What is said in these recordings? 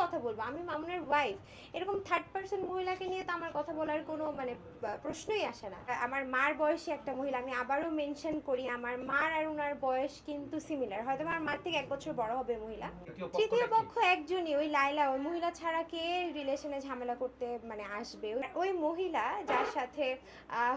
কথা বলবো, আমি মামুনের ওয়াইফ, এরকম থার্ড পার্সন মহিলাকে নিয়ে তো আমার কথা বলার কোনো মানে প্রশ্নই আসে না। আমার মার বয়সী একটা মহিলা, আমি আবারও মেনশন করি, আমার মার আর ওনার বয়স কিন্তু সিমিলার, হয়তো আমার মার থেকে 1 বছর বড় হবে মহিলা। তৃতীয় পক্ষ একজনই, ওই লাইলা, ওই মহিলা ছাড়া কে রিলেশনে ঝামেলা করতে মানে আসবে? ওই মহিলা যার সাথে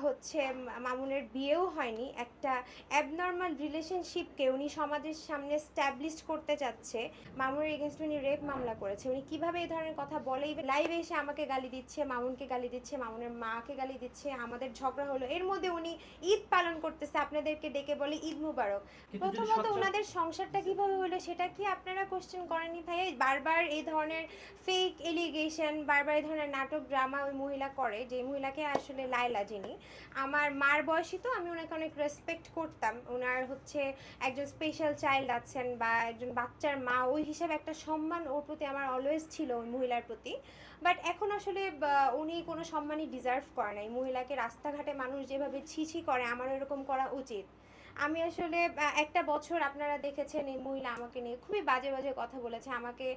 হচ্ছে মামুনের বিয়েও হয়নি, একটা অ্যাবনর্মাল রিলেশনশিপকে উনি সমাজের সামনে স্ট্যাবলিশ করতে যাচ্ছে। মামুনের এগেনস্ট উনি রেপ মামলা করেছে, উনি কিভাবে এই ধরনের কথা বলে? লাইভে এসে আমাকে গালি দিচ্ছে, মামুনকে গালি দিচ্ছে, মামুনের মাকে গালি দিচ্ছে, আমাদের ঝগড়া হলো, এর মধ্যে উনি ঈদ পালন করতেছে, আপনাদেরকে ডেকে বলে ঈদ মুবারক। প্রথমত ওনাদের সংসারটা কিভাবে হলো সেটা কি আপনারা কোশ্চেন করেননি ভাই? বারবার এই ধরনের ফেক এলিগেশন, বারবার এই ধরনের নাটক ড্রামা ওই মহিলা করে, যে মহিলাকে আসলে লাইলা, যিনি আমার মার বয়সী, তো আমি ওনাকে অনেক রেসপেক্ট করতাম। ওনার হচ্ছে একজন স্পেশাল চাইল্ড আছেন বা একজন বাচ্চার মা, ওই হিসাবে একটা সম্মান ওর প্রতি আমার অলওয়েজ ছিল, ওই মহিলার প্রতি। বাট এখন আসলে উনি কোনো সম্মানই ডিজার্ভ করে না। এই মহিলাকে রাস্তাঘাটে মানুষ যেভাবে ছি করে, আমারও এরকম করা উচিত। আমি আসলে একটা বছর আপনারা দেখেছেন এই মহিলা আমাকে নিয়ে খুবই বাজে বাজে কথা বলেছে, আমাকে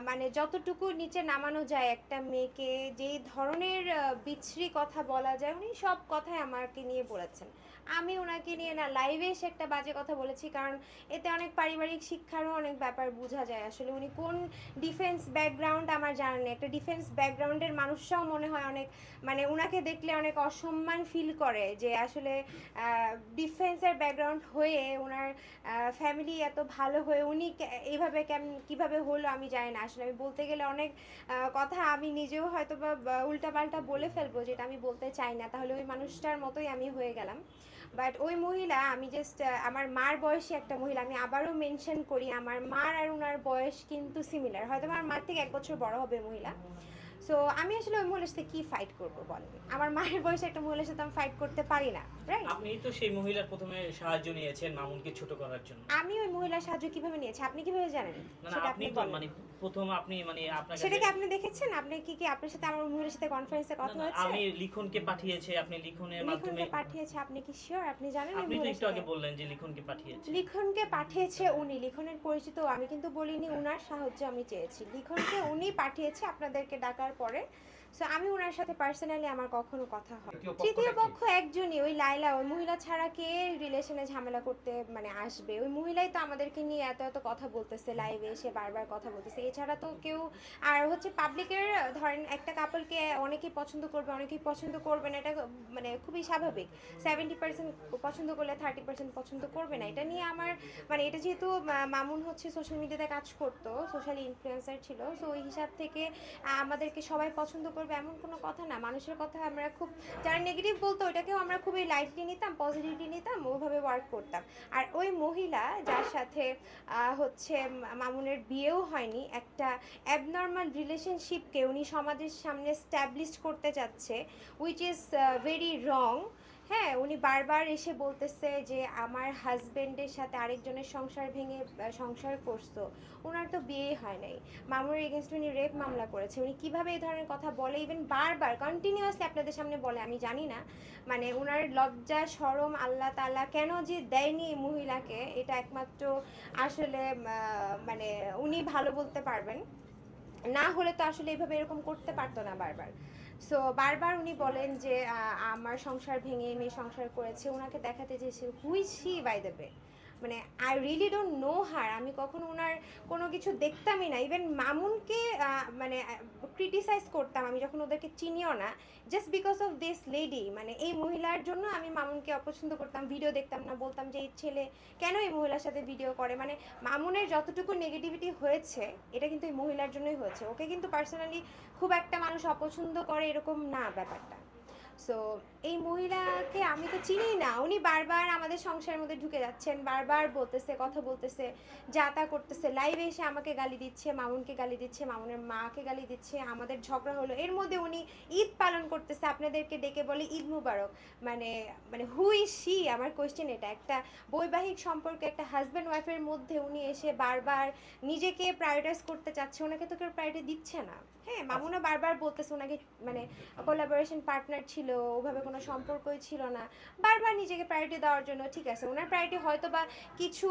মানে যতটুকু নিচে নামানো যায় একটা মেয়েকে, যেই ধরনের বিচ্ছিরি কথা বলা যায়, উনি সব কথাই আমাকে নিয়ে বলেছেন। আমি ওনাকে নিয়ে না লাইভে এসে একটা বাজে কথা বলেছি, কারণ এতে অনেক পারিবারিক শিক্ষারও অনেক ব্যাপার বোঝা যায়। আসলে উনি কোন ডিফেন্স ব্যাকগ্রাউন্ড আমার জানা নেই, একটা ডিফেন্স ব্যাকগ্রাউন্ডের মানুষরাও মনে হয় অনেক মানে ওনাকে দেখলে অনেক অসম্মান ফিল করে, যে আসলে ডিফেন্সের ব্যাকগ্রাউন্ড হয়ে ওনার ফ্যামিলি এত ভালো হয়ে উনি এইভাবে কীভাবে হলো আমি জানি না। আসলে আমি বলতে গেলে অনেক কথা আমি নিজেও হয়তো বা উল্টাপাল্টা বলে ফেলবো, যেটা আমি বলতে চাই না, তাহলে ওই মানুষটার মতোই আমি হয়ে গেলাম। বাট ওই মহিলা, আমি জাস্ট আমার মার বয়সী একটা মহিলা, আমি আবারও মেনশন করি, আমার মার আর ওনার বয়স কিন্তু সিমিলার, হয়তো আমার মার থেকে 1 বছর বড় হবে মহিলা। সো আমি আসলে ওই মহিলার সাথে কি ফাইট করবো বলেন? আমার মায়ের বয়সে একটা মহিলার সাথে আমি ফাইট করতে পারি না, রাইট? আপনি তো সেই মহিলার প্রথমে সাহায্য নিয়েছেন মামুনকে ছোট করার জন্য। আমি ওই মহিলার সাহায্য কিভাবে নিয়েছি আপনি কিভাবে জানেন? না সেটা আপনি আপনি তো বলেন। মানে প্রথম আপনি মানে আপনার সেটা কাছে কি আপনি দেখেছেন? আপনি কি আপনার সাথে আমার ওই মহিলার সাথে কনফারেন্সে কথা হয়েছে? আমি লিখনকে পাঠিয়েছে, আপনি লিখনের মাধ্যমে লিখনকে পাঠিয়েছে, আপনি কি শিওর আপনি জানেন ওই আপনি তো মহিলার একটু সাথে? আগে বললেন যে লিখনকে পাঠিয়েছে। লিখনকে পাঠিয়েছে উনি, লিখনের পরিচিত, আমি কিন্তু বলিনি উনার সাহায্য আমি চেয়েছি, লিখনকে উনি পাঠিয়েছে আপনাদেরকে ডাকার পরে। সো আমি ওনার সাথে পার্সোনালি আমার কখনো কথা হয়। তৃতীয় পক্ষ একজনই, ওই লাইলা, ওই মহিলা ছাড়া কে রিলেশনে ঝামেলা করতে মানে আসবে? ওই মহিলাই তো আমাদেরকে নিয়ে এত এত কথা বলতেছে, লাইভে এসে বারবার কথা বলতেছে, এছাড়া তো কেউ। আর হচ্ছে পাবলিকের, ধরেন একটা কাপলকে অনেকেই পছন্দ করবে, অনেকেই পছন্দ করবে না, এটা মানে খুবই স্বাভাবিক। 70% পছন্দ করলে 30% পছন্দ করবে না, এটা নিয়ে আমার মানে এটা যেহেতু মামুন হচ্ছে সোশ্যাল মিডিয়াতে কাজ করতো, সোশ্যাল ইনফ্লুয়েন্সার ছিল, সো ওই হিসাব থেকে আমাদেরকে সবাই পছন্দ করবে এমন কোনো কথা না। মানুষের কথা আমরা খুব, যারা নেগেটিভ বলতো ওইটাকেও আমরা খুবই লাইটলি নিতাম, পজিটিভলি নিতাম, ওইভাবে ওয়ার্ক করতাম। আর ওই মহিলা যার সাথে হচ্ছে মামুনের বিয়েও হয়নি, একটা অ্যাবনর্মাল রিলেশনশিপকে উনি সমাজের সামনে স্ট্যাবলিশ করতে যাচ্ছে, উইচ ইজ ভেরি রং। হ্যাঁ, উনি বারবার এসে বলতেছে যে আমার হাজবেন্ডের সাথে আরেকজনের সংসার ভেঙে সংসার করছো, ওনার তো বিয়ে হয় নাই। মামুনের এগেনস্ট উনি রেপ মামলা করেছে, উনি কিভাবে এই ধরনের কথা বলে, ইভেন বারবার কন্টিনিউয়াসলি আপনাদের সামনে বলে, আমি জানি না মানে ওনার লজ্জা শরম আল্লাহ তাআলা কেন যে দেয়নি এই মহিলাকে, এটা একমাত্র আসলে মানে উনি ভালো বলতে পারবেন। না হলে তো আসলে এইভাবে এরকম করতে পারতো না বারবার। সো বারবার উনি বলেন যে আমার সংসার ভেঙে মেয়ে সংসার করেছে, ওনাকে দেখাতে চেয়েছে who is she by the way, মানে I really don't know her. আমি কখনো ওনার কোনো কিছু দেখতামই না, ইভেন মামুনকে মানে ক্রিটিসাইজ করতাম আমি যখন ওদেরকে চিনিও না, just because of this lady, মানে এই মহিলার জন্য আমি মামুনকে অপছন্দ করতাম, ভিডিও দেখতাম না, বলতাম যে এই ছেলে কেন এই মহিলার সাথে ভিডিও করে। মানে মামুনের যতটুকু নেগেটিভিটি হয়েছে এটা কিন্তু এই মহিলার জন্যই হয়েছে, ওকে কিন্তু পার্সোনালি খুব একটা মানুষ অপছন্দ করে এরকম না ব্যাপারটা। সো এই মহিলাকে আমি তো চিনি না, উনি বারবার আমাদের সংসারের মধ্যে ঢুকে যাচ্ছেন, বারবার বলতেছে, কথা বলতেছে, যা তা করতেছে, লাইভে এসে আমাকে গালি দিচ্ছে, মামুনকে গালি দিচ্ছে, মামুনের মাকে গালি দিচ্ছে, আমাদের ঝগড়া হলো, এর মধ্যে উনি ঈদ পালন করতেছে, আপনাদেরকে ডেকে বলে ঈদ মুবারক। মানে মানে হু ইজ শি, আমার কোয়েশ্চেন এটা। একটা বৈবাহিক সম্পর্কে একটা হাজব্যান্ড ওয়াইফের মধ্যে উনি এসে বারবার নিজেকে প্রায়োরিটাইজ করতে চাচ্ছে, ওনাকে তো কেউ প্রায়োরিটি দিচ্ছে না। হ্যাঁ, মামুনা বারবার বলতেছে ওনাকে মানে কোলাবোরেশন পার্টনার ছিল, ছিল, ওভাবে কোনো সম্পর্কই ছিল না, বারবার নিজেকে প্রায়োরিটি দেওয়ার জন্য। ঠিক আছে, ওনার প্রায়োরিটি হয়তো বা কিছু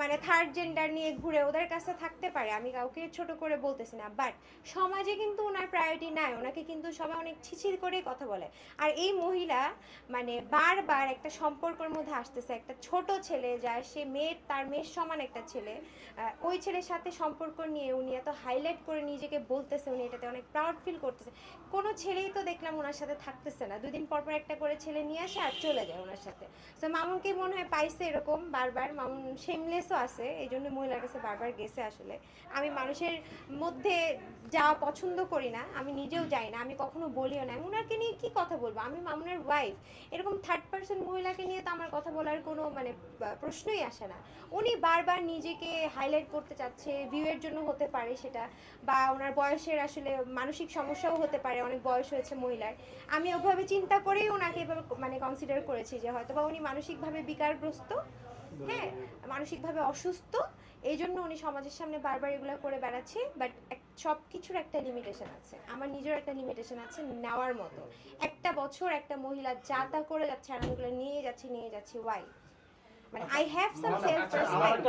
মানে থার্ড জেন্ডার নিয়ে ঘুরে ওদের কাছে থাকতে পারে, আমি কাউকে ছোট করে বলতেছি না, বাট সমাজে কিন্তু ওনার প্রায়োরিটি নাই, ওনাকে কিন্তু সবাই অনেক ছিছির করেই কথা বলে। আর এই মহিলা মানে বারবার একটা সম্পর্কের মধ্যে আসতেছে, একটা ছোট ছেলে যার সে তার মেয়ের সমান একটা ছেলে, ওই ছেলের সাথে সম্পর্ক নিয়ে উনি এত হাইলাইট করে নিজেকে বলতেছে, উনি এটাতে অনেক প্রাউড ফিল করতেছে। কোনো ছেলেই তো দেখলাম ওনার সাথে থাকতেছে না, 2 দিন পর পর একটা করে ছেলে নিয়ে আসে আর চলে যায় ওনার সাথে। তো মামুনকে মনে হয় পাইছে এরকম বারবার, মামুন শেমলেসও আছে, এই জন্য মহিলার কাছে বারবার গেছে। আসলে আমি মানুষের মধ্যে যাওয়া পছন্দ করি না, আমি নিজেও যাই না, আমি কখনো বলিও না। আমি ওনাকে নিয়ে কি কথা বলবো, আমি মামুনের ওয়াইফ, এরকম থার্ড পার্সন মহিলাকে নিয়ে তো আমার কথা বলার কোনো মানে প্রশ্নই আসে না। উনি বারবার নিজেকে হাইলাইট করতে চাচ্ছে, ভিউয়ের জন্য হতে পারে সেটা, বা ওনার বয়সের আসলে মানসিক সমস্যাও হতে পারে, অনেক বয়স হয়েছে মহিলার। আমি ওভাবে চিন্তা করেই ওনাকে এভাবে মানে কনসিডার করেছি যে হয়তো বা উনি মানসিকভাবে বিকারগ্রস্ত, হ্যাঁ মানসিকভাবে অসুস্থ, এই জন্য উনি সমাজের সামনে বারবার এগুলো করে বেড়াচ্ছে। বাট সব কিছুর একটা লিমিটেশন আছে, আমার নিজের একটা লিমিটেশন আছে নেওয়ার মতো। একটা বছর একটা মহিলা যা তা করে যাচ্ছে আর আমি এগুলো নিয়ে যাচ্ছি ওয়াই, মানে I have some self respect.